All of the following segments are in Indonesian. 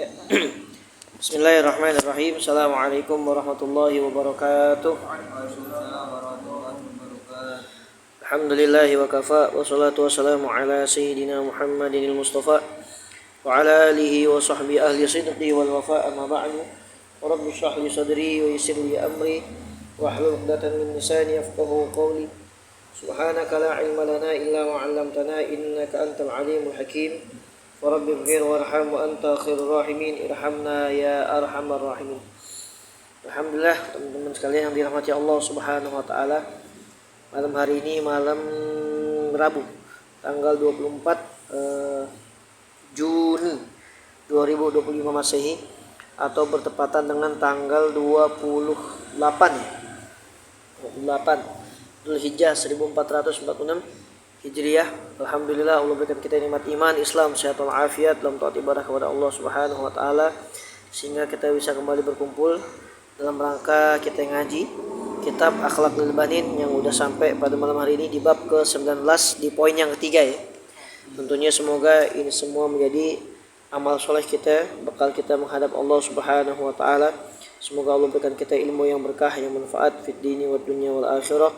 Ya. Bismillahirrahmanirrahim. Assalamualaikum warahmatullahi wabarakatuh. Alhamdulillahi wa kafa wa salatu wassalamu ala sayyidina Muhammadin al-Mustafa wa ala alihi wa sahbihi ahli sidqi wal wafa, amma ba'du. Rabbi shrah li sadri wa yassir li amri wa hlul 'uqdatam min lisani yafqahu qawli. Subhanaka la ilma lana illa ma 'allamtana innaka antal alimul hakim. Rabbi ighfir warham wa anta khairur rahimin, irhamna ya arhamar rahimin. Alhamdulillah teman-teman sekalian yang dirahmati Allah Subhanahu wa taala. Malam hari ini malam Rabu tanggal 24 Juni 2025 Masehi atau bertepatan dengan tanggal 28 Dzulhijjah 1446 Hijriyah. Alhamdulillah Allah berikan kita nikmat iman, Islam, sehat walafiat dalam taat ibadah kepada Allah Subhanahu wa taala sehingga kita bisa kembali berkumpul dalam rangka kita ngaji kitab Akhlaqul Banin yang udah sampai pada malam hari ini di bab ke-19 di poin yang ketiga ya. Tentunya semoga ini semua menjadi amal soleh kita, bekal kita menghadap Allah Subhanahu wa taala. Semoga Allah berikan kita ilmu yang berkah yang manfaat fid dini wad dunya wal akhirah,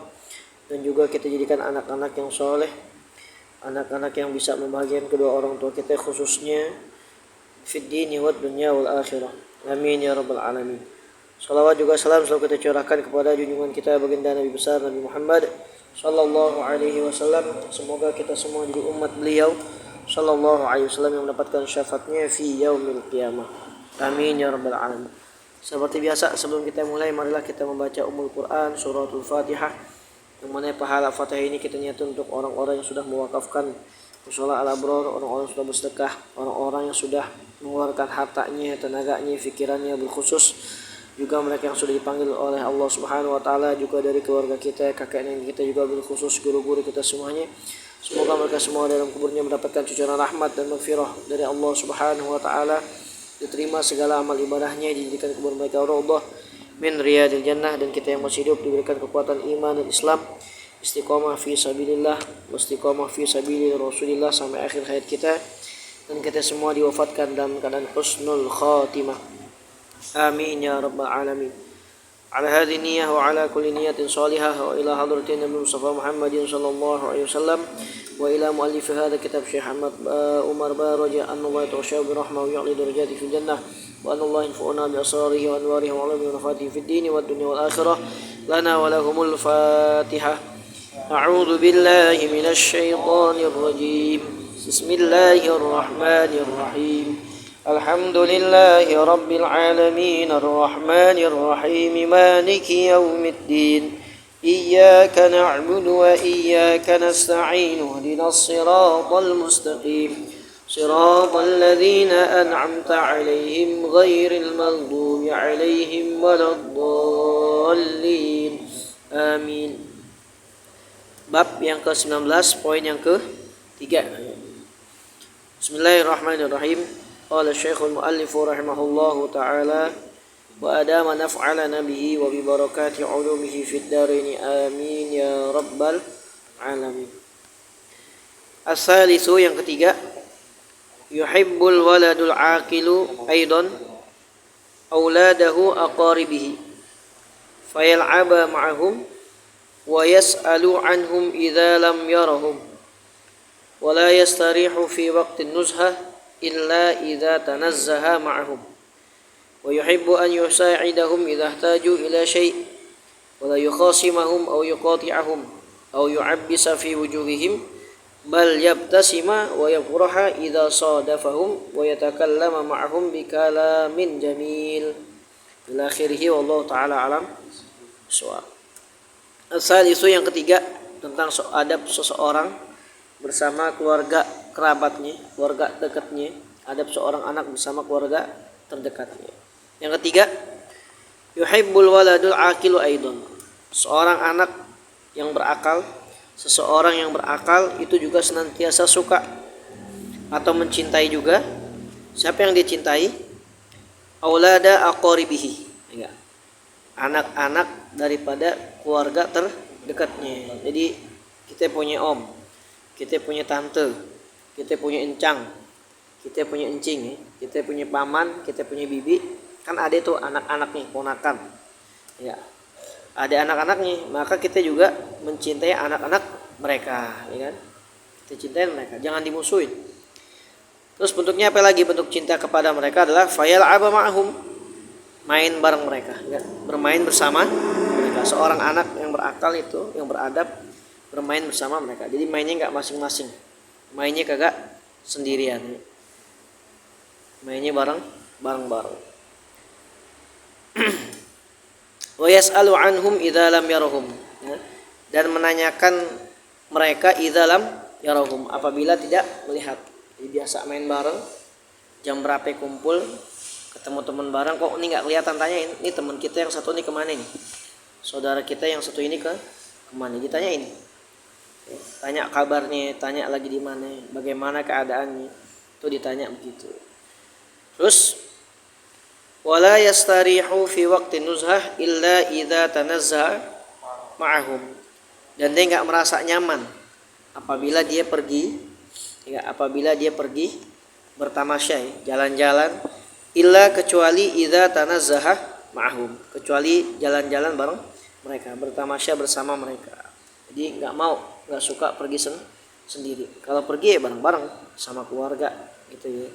dan juga kita jadikan anak-anak yang soleh, anak-anak yang bisa membahagiakan kedua orang tua kita khususnya fid dini wad dunya wal akhirah. Amin ya rabbal alamin. Salawat juga salam selalu kita curahkan kepada junjungan kita baginda Nabi besar Nabi Muhammad sallallahu alaihi wasallam. Semoga kita semua jadi umat beliau sallallahu alaihi wasallam yang mendapatkan syafaatnya fi yaumil qiyamah. Amin ya rabbal alamin. Seperti biasa sebelum kita mulai, marilah kita membaca Ummul Quran suratul Fatihah, yang mana pahala Fatihah ini kita niatkan untuk orang-orang yang sudah mewakafkan mushola al-abror, orang-orang yang sudah bersedekah, orang-orang yang sudah mengeluarkan hartanya, tenaganya, fikirannya berkhusus, juga mereka yang sudah dipanggil oleh Allah Subhanahu wa taala, juga dari keluarga kita, kakek nenek kita, juga berkhusus guru-guru kita semuanya. Semoga mereka semua dalam kuburnya mendapatkan cucuran rahmat dan maghfirah dari Allah Subhanahu wa taala, diterima segala amal ibadahnya, dijadikan kubur mereka raudhah min riyadil jannah, dan kita yang masih hidup diberikan kekuatan iman dan Islam, istiqomah fi sabilillah, istiqomah fi sabilir Rasulillah sampai akhir hayat kita, dan kita semua diwafatkan dalam keadaan husnul khatimah. Amin ya rabbal alamin. Ala hadhihi niyyah wa ala kulli niyatin salihah wa ila hadratin Nabi Mustafa Muhammadin sallallahu alaihi wasallam wa ila muallif hadha kitab Syekh Ahmad Umar Baraja an-Nawawi tawasyaw bi rahmah wa ya'li darajati fil jannah wa anallahu yanfa'una bi asrarihi wa anwarihi wa ulumi wa nafatihi fid din wad dunya wal akhirah. Lana wa lahumul Fatihah. A'udzu billahi minasy syaithanir rajim. Bismillahirrahmanirrahim. Alhamdulillahi rabbil alamin arrahmanir rahim maliki yaumiddin. Iyyaka na'budu wa iyyaka nasta'in ihdinas siratal mustaqim siratal ladzina an'amta 'alaihim ghairil maghdubi 'alaihim waladdallin. Amin. Bab yang ke-19 poin yang ke-3. Bismillahirrahmanirrahim. Qala Syekhul Mu'allif rahimahullahu ta'ala wa adama naf'alana bihi wa bi barakati ulumihi fid dharain amin ya rabbal alamin. As-salisu yang ketiga, yuhibbul waladul aqilu aidan auladahu aqaribihi fayal'aba ma'ahum wa yas'alu anhum idza lam yarahum wa la yastarihu fi waqtin nuzhah illa idza tanazzaha ma'ahum wa yuhibbu an yusa'idahum idza ihtaju ila syai' wa la yukhasimahum aw yuqati'ahum aw yu'abbisa fi wujuhihim bal yabtasima wa yafraha idza sadafahum wa yatakallama ma'ahum bi kalamin jamil ila akhirih. Wallahu taala alam bissawab. Asalisu yang ketiga tentang adab seseorang bersama keluarga kerabatnya, keluarga dekatnya, adab seorang anak bersama keluarga terdekatnya. Yang ketiga, yuhibbul waladul aqilu aidan. Seorang anak yang berakal, seseorang yang berakal itu juga senantiasa suka atau mencintai juga. Siapa yang dicintai? Aulada aqaribihi. Ya. Anak-anak daripada keluarga terdekatnya. Jadi kita punya om, kita punya tante, kita punya encang, kita punya encing ya, kita punya paman, kita punya bibi, kan ada tuh anak-anaknya, ponakan. Ya. Ada anak-anaknya, maka kita juga mencintai anak-anak mereka, ya kan? Kita cintai mereka, jangan dimusuhin. Terus bentuknya apa lagi? Bentuk cinta kepada mereka adalah fayal'aba ma'hum, main bareng mereka, ya. Bermain bersama mereka. Seorang anak yang berakal itu, yang beradab, bermain bersama mereka. Jadi mainnya nggak masing-masing, mainnya kagak sendirian, ya. Mainnya bareng-bareng. Wa yas'alu anhum idza lam yarahum, ya. Dan menanyakan mereka idza lam yarahum, apabila tidak melihat. Jadi biasa main bareng, jam berapa kumpul, ketemu teman bareng, kok ini nggak kelihatan, tanyain, ini teman kita yang satu ini kemana nih, saudara kita yang satu ini kemana, ditanyain, tanya kabarnya, tanya lagi di mana, bagaimana keadaannya, itu ditanya begitu. Terus wala yastarihu fi waqti nuzhah illa idza tanazzaha ma'ahum, dan dia nggak merasa nyaman apabila dia pergi bertamasya, jalan-jalan, illa kecuali idza tanazzaha ma'ahum, kecuali jalan-jalan bareng mereka, bertamasya bersama mereka. Jadi nggak suka pergi sendiri. Kalau pergi ya bareng-bareng sama keluarga gitu ya.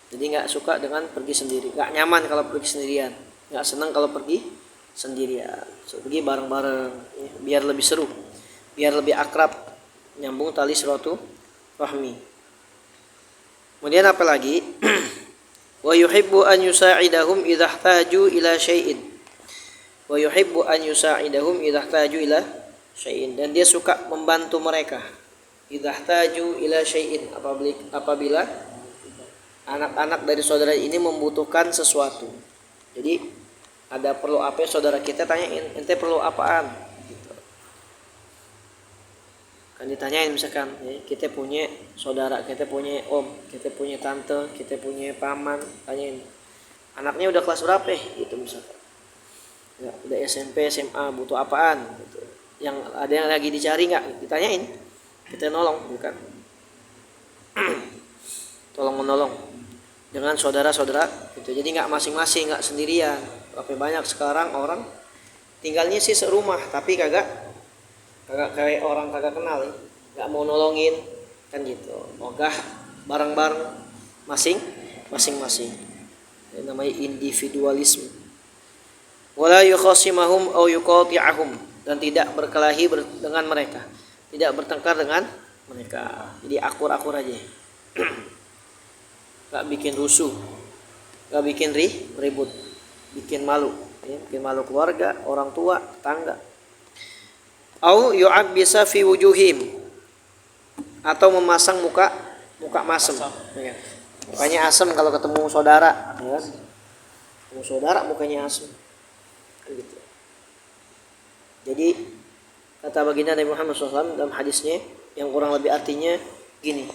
Jadi nggak suka dengan pergi sendiri, nggak nyaman kalau pergi sendirian, nggak senang kalau pergi sendirian. So, pergi bareng-bareng, ya, biar lebih seru, biar lebih akrab, nyambung tali silaturahmi. Kemudian apa lagi? Wa yuhibbu an yusa'idahum idza ihtaju ila syai'in. Wa yuhibbu an yusa'idahum idza ihtaju ila syai'in, dan dia suka membantu mereka. Idza ihtaju ila syai'in, apabila anak-anak dari saudara ini membutuhkan sesuatu. Jadi ada perlu apa, saudara kita tanyain, ente perlu apaan gitu. Kan ditanyain misalkan, ya, kita punya saudara, kita punya om, kita punya tante, kita punya paman, tanyain anaknya udah kelas berapa gitu misalkan. Ya, udah SMP, SMA, butuh apaan gitu. Yang ada yang lagi dicari nggak, ditanyain, kita nolong, bukan tolong menolong dengan saudara-saudara gitu. Jadi nggak masing-masing, nggak sendirian. Tapi banyak sekarang orang tinggalnya sih serumah tapi kagak kayak orang kagak kenal, nggak mau nolongin kan gitu. Ogah bareng-bareng masing-masing. Ini namanya individualisme. Wala yukhasimahum au yuqati'ahum, dan tidak berkelahi dengan mereka, tidak bertengkar dengan mereka. Jadi akur-akur aja. Gak bikin rusuh, gak bikin ribut, bikin malu, ya, bikin malu keluarga, orang tua, tetangga. Au yu'abbisa fi wujuhim, atau memasang muka masem, ya. Mukanya asem kalau ketemu saudara, ya. Ketemu saudara mukanya asem, gitu. Jadi kata baginda Nabi Muhammad SAW dalam hadisnya yang kurang lebih artinya gini: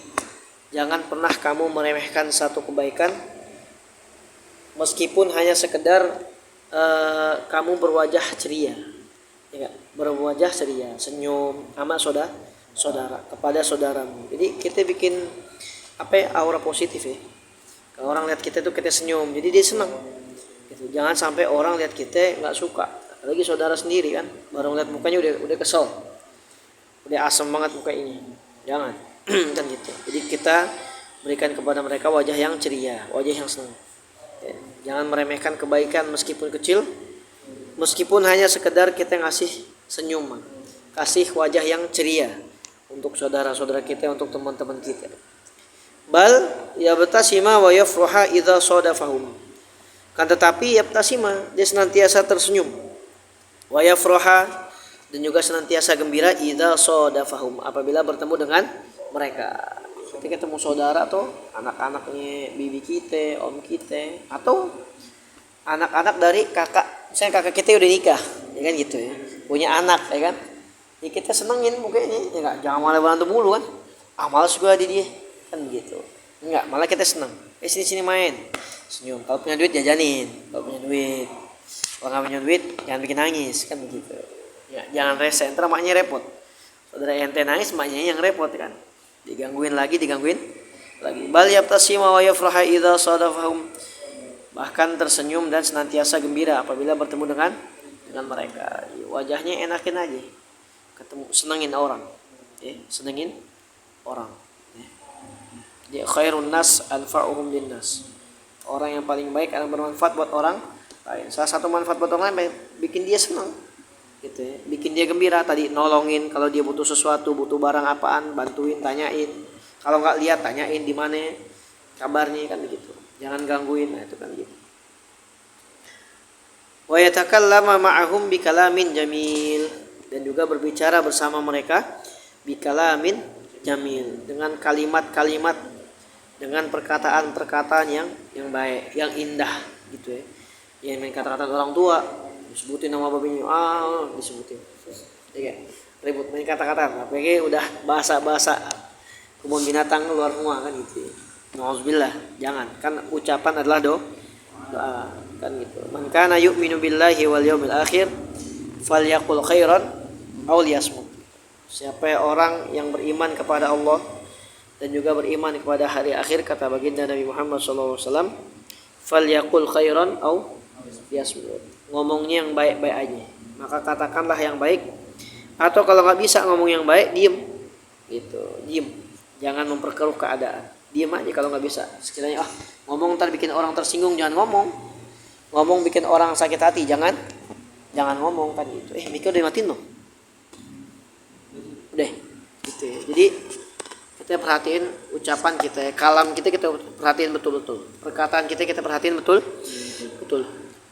jangan pernah kamu meremehkan satu kebaikan meskipun hanya sekedar kamu berwajah ceria, ya, berwajah ceria, senyum sama saudara kepada saudaramu. Jadi kita bikin aura positif ya. Kalau orang lihat kita tuh kita senyum, jadi dia senang. Gitu. Jangan sampai orang lihat kita nggak suka, apalagi saudara sendiri kan, baru lihat mukanya udah kesel, udah asem banget muka ini. Jangan. Kan gitu. Jadi kita berikan kepada mereka wajah yang ceria, wajah yang senang. Ya. Jangan meremehkan kebaikan meskipun kecil, meskipun hanya sekedar kita ngasih senyuman, kasih wajah yang ceria untuk saudara-saudara kita, untuk teman-teman kita. Bal yabtasima wa yafraha idza sadafahum. Kan tetapi yabtasima, dia senantiasa tersenyum. Wa yafraha, dan juga senantiasa gembira idza sadafahum, apabila bertemu dengan mereka. Ketika ketemu saudara atau anak-anaknya bibi kita, om kita, atau anak-anak dari kakak, misalnya kakak kita udah nikah, ya kan gitu ya, punya anak, ya kan, ya kita senengin mukanya, ya nggak, jangan malah berantem mulu kan, malas gue di dia, kan gitu, enggak, malah kita seneng, sini main, senyum, kalau punya duit jajanin, kalau punya duit, kalau nggak punya duit jangan bikin nangis, kan begitu, ya, jangan rese, ntar maknya repot, saudara ente nangis, maknya yang repot kan. Digangguin lagi. Bal yabtasima wa yafraha idza sadafahum, bahkan tersenyum dan senantiasa gembira apabila bertemu dengan mereka. Wajahnya enakin aja, ketemu senengin orang, ya, senengin orang. Dia khairun nas anfa'uhum linnas, orang yang paling baik yang bermanfaat buat orang lain. Salah satu manfaat buat orang lain bikin dia senang, gitu ya, bikin dia gembira. Tadi nolongin kalau dia butuh sesuatu, butuh barang apaan, bantuin, tanyain. Kalau nggak lihat, tanyain di mana kabarnya, kan begitu. Jangan gangguin, nah itu kan gitu. Wa yatakallama ma'ahum bikalamin jamil, dan juga berbicara bersama mereka bikalamin jamil, dengan kalimat-kalimat, dengan perkataan-perkataan yang baik, yang indah, gitu ya. Yang main kata-kata orang tua, disebutin nama babinya, disebutin, ya, ribut main kata-kata, tapi udah bahasa-bahasa kebun binatang luar semua, kan gitu. Nauzubillah, jangan, kan ucapan adalah doa, kan gitu. Man kana yu'minu billahi wal yawmil akhir falyaqul khairan aw liyasmut. Siapa orang yang beriman kepada Allah dan juga beriman kepada hari akhir, kata baginda Nabi Muhammad SAW, falyaqul khairan aw liyasmut. Ngomongnya yang baik-baik aja, maka katakanlah yang baik, atau kalau nggak bisa ngomong yang baik, diem, gitu, diem, jangan memperkeruh keadaan, diem aja kalau nggak bisa. Sekiranya ngomong ntar bikin orang tersinggung, jangan ngomong bikin orang sakit hati, jangan ngomong, kan gitu. Mikir udah matiin loh, udah gitu ya. Jadi kita perhatiin ucapan kita, kalam kita perhatiin betul-betul, perkataan kita perhatiin betul.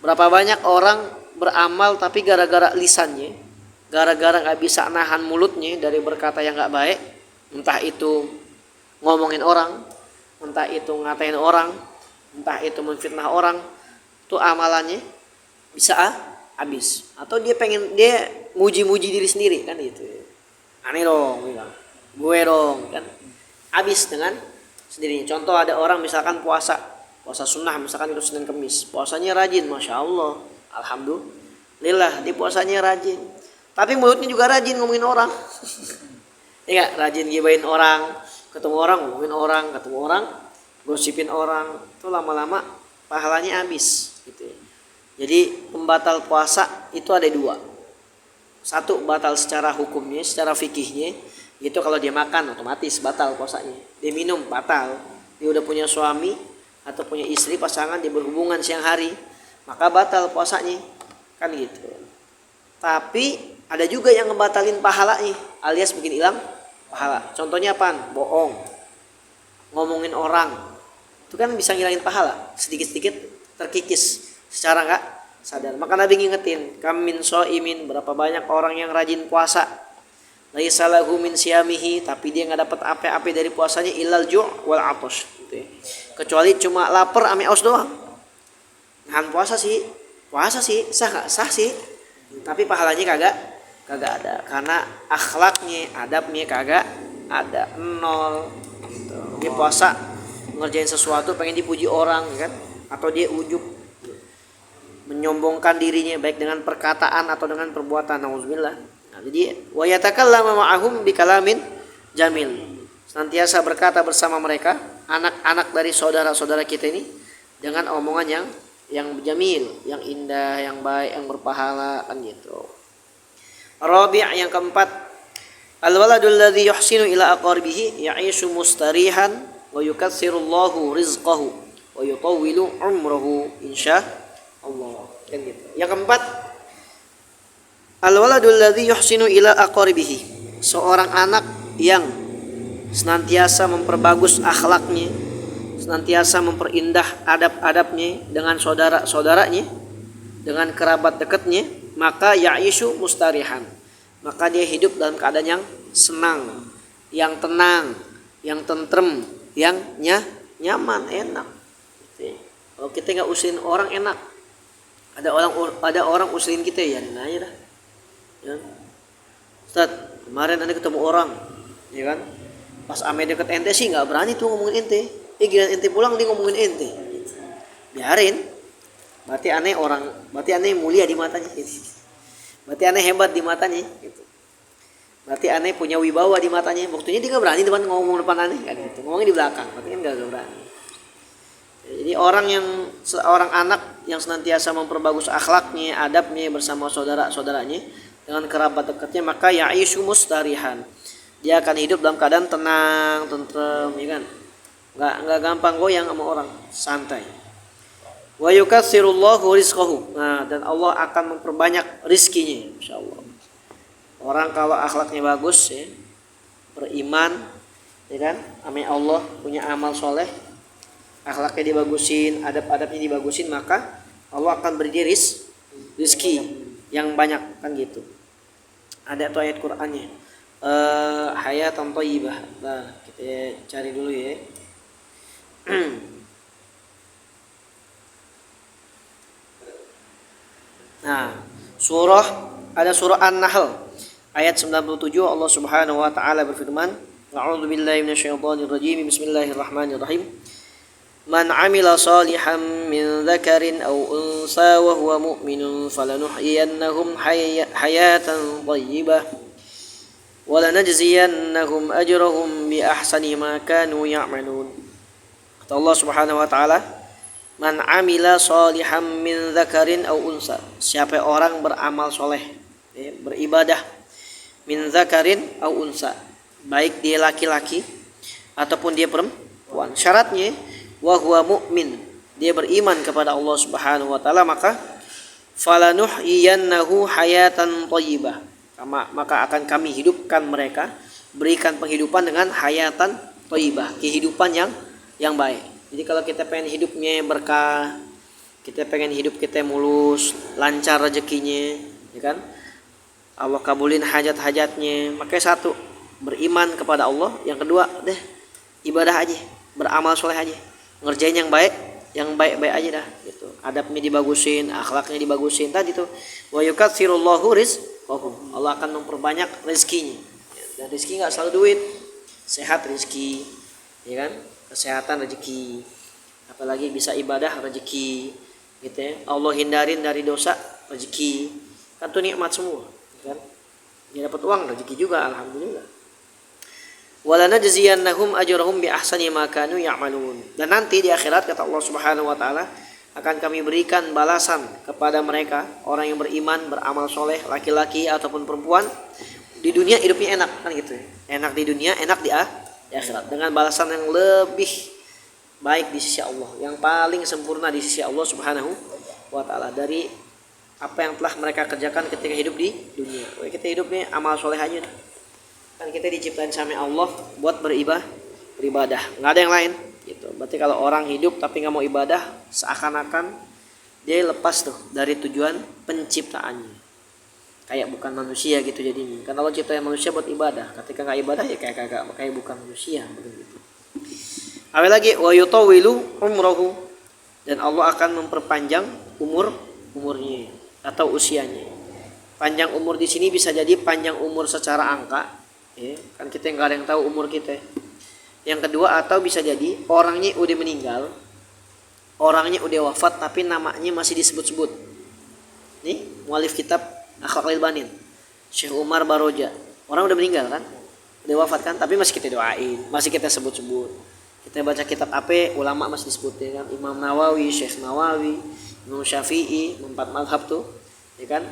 Berapa banyak orang beramal tapi gara-gara lisannya, gara-gara nggak bisa nahan mulutnya dari berkata yang nggak baik, entah itu ngomongin orang, entah itu ngatain orang, entah itu menfitnah orang, tuh amalannya bisa habis. Atau dia muji-muji diri sendiri, kan gitu. Aneh dong, bilang, gue dong, kan habis dengan sendirinya. Contoh, ada orang misalkan puasa sunnah, misalkan itu Senin Kemis, puasanya rajin, masya Allah, alhamdulillah, di puasanya rajin, tapi mulutnya juga rajin ngomongin orang. Ya, rajin gibain orang, ketemu orang ngomongin orang, ketemu orang gosipin orang, itu lama-lama pahalanya habis, gitu. Jadi pembatal puasa itu ada dua. Satu, batal secara hukumnya, secara fikihnya, itu kalau dia makan otomatis batal puasanya. Dia minum batal. Dia udah punya suami atau punya istri, pasangan, dia berhubungan siang hari, maka batal puasanya, kan gitu. Tapi ada juga yang ngebatalin pahalanya, alias bikin hilang pahala. Contohnya apaan? Bohong, ngomongin orang, itu kan bisa ngilangin pahala, sedikit-sedikit terkikis secara nggak sadar. Maka Nabi ngingetin, kam min shaimin, berapa banyak orang yang rajin puasa, laisa lahu min siyamihi, tapi dia nggak dapat apa-apa dari puasanya, illal ju' wal 'atash, gitu ya. Kecuali cuma lapar ame aus doang. Nahan puasa sih sah sih, tapi pahalanya kagak ada, karena akhlaknya, adabnya kagak ada, nol, gitu. Dia puasa ngerjain sesuatu pengen dipuji orang, kan, atau dia ujub menyombongkan dirinya baik dengan perkataan atau dengan perbuatan, nauzubillah. Nah, jadi wa yatakallama ma'ahum bikalamin jamil, senantiasa berkata bersama mereka, anak-anak dari saudara-saudara kita ini, dengan omongan yang jamil, yang indah, yang baik, yang berpahala, kan gitu. Rabi', yang keempat, al-waladul ladzi yuhsinu ila aqaribihi ya'ishu mustarihan wa yukatsirullahu rizqahu wa yutawwilu umrahu insya Allah, kan gitu. Yang keempat, al-waladul ladzi yuhsinu ila aqaribihi, seorang anak yang senantiasa memperbagus akhlaknya, senantiasa memperindah adab-adabnya dengan saudara-saudaranya, dengan kerabat dekatnya, maka ya'ishu mustarihan, maka dia hidup dalam keadaan yang senang, yang tenang, yang tentrem, yang nyaman, enak. Kalau kita nggak usilin orang enak, ada orang usilin kita, ya nanya dah, ya. Ustaz, kemarin anda ketemu orang, ya kan, pas ame deket ente sih nggak berani tuh ngomongin ente, giliran ente pulang dia ngomongin ente, biarin. Berarti aneh mulia di matanya, gitu. Berarti aneh hebat di matanya, gitu. Berarti aneh punya wibawa di matanya. Buktinya dia nggak berani depan ngomong depan aneh kan gitu. Ngomongnya di belakang, berarti kan nggak berani. Jadi seorang anak yang senantiasa memperbagus akhlaknya, adabnya bersama saudara-saudaranya dengan kerabat dekatnya, maka ya'ishu mustarihan. Dia akan hidup dalam keadaan tenang, tentrem, ya kan? Nggak gampang goyang sama orang, santai. Wa yukatsirullahu rizqahu. Nah, dan Allah akan memperbanyak rizkinya, insyaallah. Orang kalau akhlaknya bagus ya, beriman, ya kan? Amin Allah, punya amal soleh, akhlaknya dibagusin, adab-adabnya dibagusin, maka Allah akan beri dia rizki yang banyak kan gitu. Ada tuh ayat Qur'annya. Hayatan thayyibah. Nah, kita cari dulu ya. Nah, ada surah An-Nahl ayat 97. Allah Subhanahu wa taala berfirman, A'udzu billahi minasyaitonir rajim. Bismillahirrahmanirrahim. Man 'amila shalihan min dzakarin aw unsa wa huwa mu'minun falanuhyiyannahum hayatan thayyibah wa lanajziyannahum ajrahum bi ahsani ma kanu ya'malun. Kata Allah Subhanahu wa taala, man 'amila shalihan min dzakarin aw unsa. Siapa orang beramal soleh, beribadah, min dzakarin aw unsa, baik dia laki-laki ataupun dia perempuan. Syaratnya wa huwa mu'min, dia beriman kepada Allah Subhanahu wa taala, maka falanuhyiyannahu hayatan thayyibah, maka akan kami hidupkan mereka, berikan penghidupan dengan hayatan thayyibah, kehidupan yang baik. Jadi kalau kita pengen hidupnya berkah, kita pengen hidup kita mulus, lancar rezekinya, ya kan? Allah kabulin hajat-hajatnya, maka satu, beriman kepada Allah, yang kedua ibadah aja, beramal soleh aja, ngerjain yang baik-baik aja dah gitu. Adabnya dibagusin, akhlaknya dibagusin tadi tuh. Wa yukatsirullahu rizqahu. Allah akan memperbanyak rezekinya. Dan rezeki enggak selalu duit. Sehat rezeki, ya kan? Kesehatan rezeki. Apalagi bisa ibadah rezeki gitu ya. Allah hindarin dari dosa rezeki. Kan tuh nikmat semua, kan? Dia dapat uang rezeki juga, alhamdulillah. Walanajziyannahum ajrahum bi ahsani ma kanu ya'malun. Dan nanti di akhirat kata Allah Subhanahu wa taala, akan kami berikan balasan kepada mereka, orang yang beriman, beramal soleh, laki-laki ataupun perempuan, di dunia hidupnya enak kan gitu ya. Enak di dunia, enak di akhirat, dengan balasan yang lebih baik di sisi Allah, yang paling sempurna di sisi Allah Subhanahu wa taala dari apa yang telah mereka kerjakan ketika hidup di dunia. Kita hidupnya amal soleh aja. Kan kita diciptain sama Allah buat beribadah, nggak ada yang lain gitu. Berarti kalau orang hidup tapi nggak mau ibadah, seakan-akan dia lepas tuh dari tujuan penciptaannya, kayak bukan manusia gitu jadinya. Kan Allah ciptain manusia buat ibadah, ketika nggak ibadah ya kayak bukan manusia begitu. Apa lagi, wa yutawwilu umrahu, dan Allah akan memperpanjang umurnya atau usianya. Panjang umur di sini bisa jadi panjang umur secara angka. Ya, kan kita nggak ada yang tahu umur kita. Yang kedua, atau bisa jadi orangnya udah meninggal, orangnya udah wafat tapi namanya masih disebut-sebut. Nih mualif kitab Akhlaqul Banin, Syekh Umar Baroja, orang udah meninggal kan, udah wafat kan, tapi masih kita doain, masih kita sebut-sebut. Kita baca kitab apa, ulama masih disebutin kan, Imam Nawawi, Syekh Nawawi, Imam Syafi'i, 4 mazhab tuh, ya kan,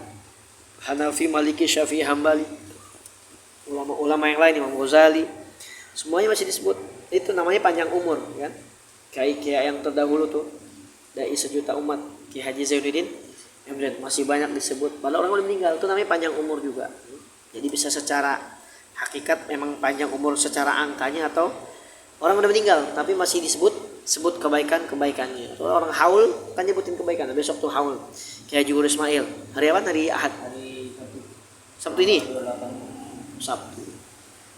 Hanafi, Maliki, Syafi'i, Hambali. Ulama-ulama yang lain, Imam Ghazali, semuanya masih disebut. Itu namanya panjang umur, kan? Kayak yang terdahulu tuh, dai sejuta umat, Ki Haji Zainuddin masih banyak disebut. Padahal orang udah meninggal, itu namanya panjang umur juga. Jadi bisa secara hakikat memang panjang umur secara angkanya, atau orang udah meninggal tapi masih sebut kebaikannya. Atau orang haul kan nyebutin kebaikan. Besok tuh haul, Ki Haji Ismail. Hari apa? Hari Ahad. Hari Sabtu ini. Sabtu,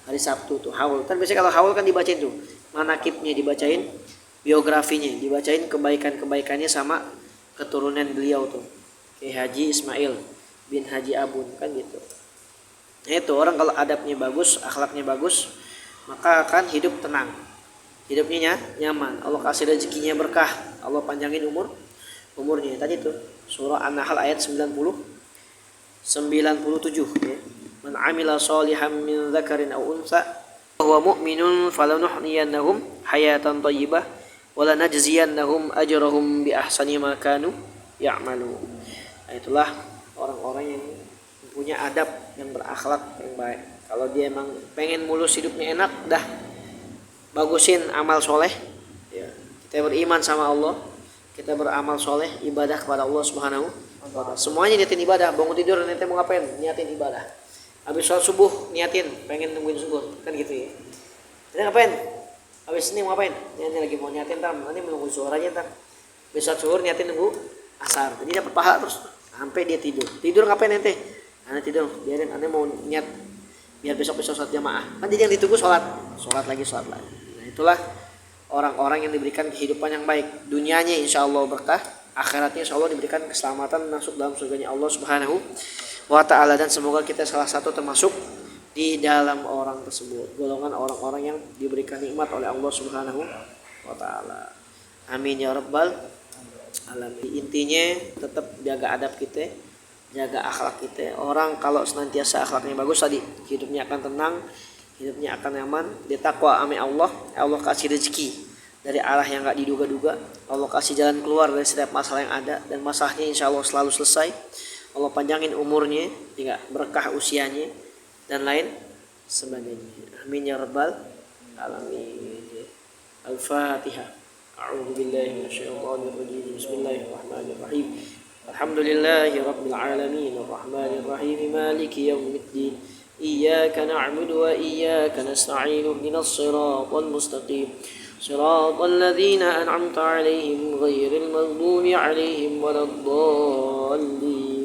hari Sabtu tuh haul. Kan biasanya kalau haul kan dibacain tuh manakibnya, dibacain biografinya, dibacain kebaikannya sama keturunan beliau tuh, Kiai Haji Ismail bin Haji Abun, kan gitu. Nah, itu orang kalau adabnya bagus, akhlaknya bagus, maka akan hidup tenang, hidupnya nyaman. Allah kasih rezekinya berkah, Allah panjangin umurnya. Tadi tuh surah An-Nahl ayat 97 ya. Man 'amila shalihan min dzakarin aw untha wa huwa mu'minun falanuhyiyannahum hayatan thayyibah wa lanajziyannahum ajrahum bi ahsani ma kanu ya'malun. Nah, itulah orang-orang yang punya adab yang berakhlak yang baik. Kalau dia emang pengen mulus hidupnya enak, dah bagusin amal soleh. Ya, kita beriman sama Allah, kita beramal soleh, ibadah kepada Allah Subhanahu wa Ta'ala. Semuanya niatin ibadah. Bangun tidur nanti mau ngapain? Niatin ibadah. Habis sholat subuh niatin pengen nungguin subuh, kan gitu ya. Nanti ngapain? Habis ini mau ngapain? Nanti lagi mau niatin nanti menunggu suaranya Besok zuhur niatin nunggu asar. Jadi dapat pahala terus sampai dia tidur. Tidur ngapain nanti? Nanti tidur, biarin nanti mau niat biar besok sholat jamaah. Kan jadi yang ditunggu sholat lagi. Nah, itulah orang-orang yang diberikan kehidupan yang baik. Dunianya insya Allah berkah, akhiratnya insya Allah diberikan keselamatan masuk dalam surganya Allah Subhanahu wa Ta'ala. Dan semoga kita salah satu termasuk di dalam orang tersebut, golongan orang-orang yang diberikan nikmat oleh Allah Subhanahu wa Ta'ala. Amin ya rabbal alamin. Intinya tetap jaga adab kita, jaga akhlak kita. Orang kalau senantiasa akhlaknya bagus tadi, hidupnya akan tenang, hidupnya akan nyaman, dia takwa ame Allah kasih rezeki dari arah yang gak diduga-duga. Allah kasih jalan keluar dari setiap masalah yang ada, dan masalahnya insya Allah selalu selesai. Allah panjangin umurnya, hingga berkah usianya dan lain sebagainya. Amin ya rabbal alamin. Al-Fatihah. A'udzu billahi minasyaitonir rajim. Bismillahirrahmanirrahim. Alhamdulillahi rabbil alamin, arrahmanir rahim, maliki yaumiddin. Iyyaka na'budu wa iyyaka nasta'in. Ihdinas siratal mustaqim. Siratal ladzina an'amta 'alaihim ghairil maghdubi 'alaihim waladdallin.